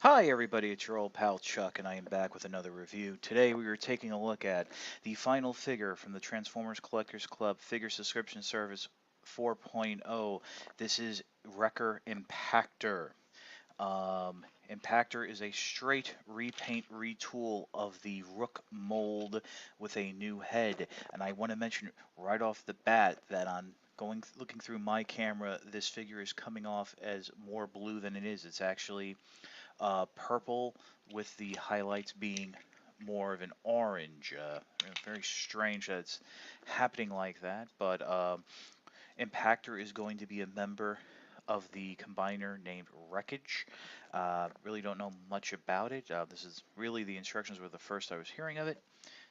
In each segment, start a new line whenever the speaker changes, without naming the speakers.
Hi everybody, it's your old pal Chuck, and I am back with another review. Today we are taking a look at the final figure from the Transformers Collectors Club Figure Subscription Service 4.0. This is Wrecker Impactor. Impactor is a straight repaint retool of the Rook mold with a new head, and I want to mention right off the bat that on looking through my camera, this figure is coming off as more blue than it is. It's actually purple with the highlights being more of an orange. Very strange that it's happening like that, but Impactor is going to be a member of the combiner named Wreckage. Really don't know much about it. This is really the instructions were the first I was hearing of it.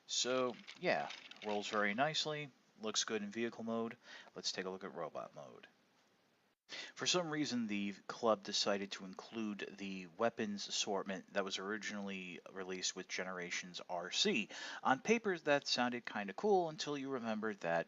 So yeah, rolls very nicely, looks good in vehicle mode. Let's take a look at robot mode. For some reason, the club decided to include the weapons assortment that was originally released with Generations RC. On paper, that sounded kind of cool until you remembered that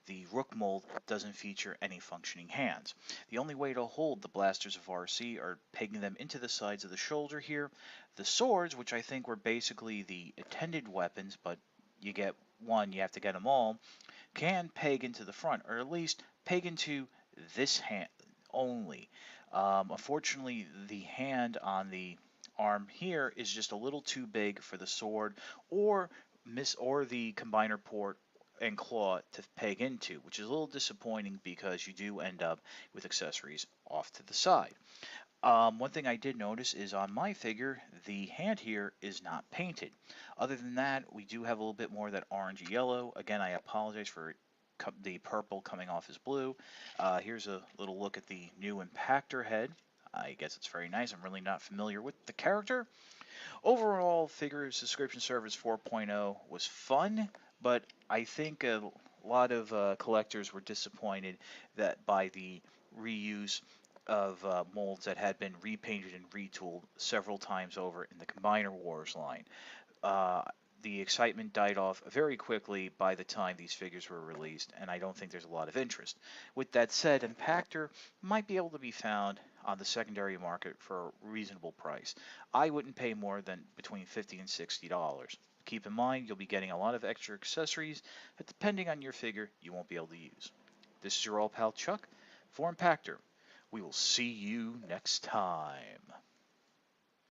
the Rook mold doesn't feature any functioning hands. The only way to hold the blasters of RC are pegging them into the sides of the shoulder here. The swords, which I think were basically the attended weapons, but you get one, you have to get them all, can peg into the front, or at least peg into this hand only. Unfortunately, the hand on the arm here is just a little too big for the sword or the combiner port and claw to peg into, which is a little disappointing because you do end up with accessories off to the side. One thing I did notice is on my figure, the hand here is not painted. Other than that, we do have a little bit more of that orange yellow. Again, I apologize for the purple coming off as blue. Here's a little look at the new Impactor head. I guess it's very nice. I'm really not familiar with the character. Overall, Figure Subscription Service 4.0 was fun, but I think a lot of collectors were disappointed that by the reuse of molds that had been repainted and retooled several times over in the Combiner Wars line. Uh, the excitement died off very quickly by the time these figures were released, and I don't think there's a lot of interest. With that said, Impactor might be able to be found on the secondary market for a reasonable price. I wouldn't pay more than between $50 and $60. Keep in mind, you'll be getting a lot of extra accessories that, depending on your figure, you won't be able to use. This is your old pal Chuck for Impactor. We will see you next time.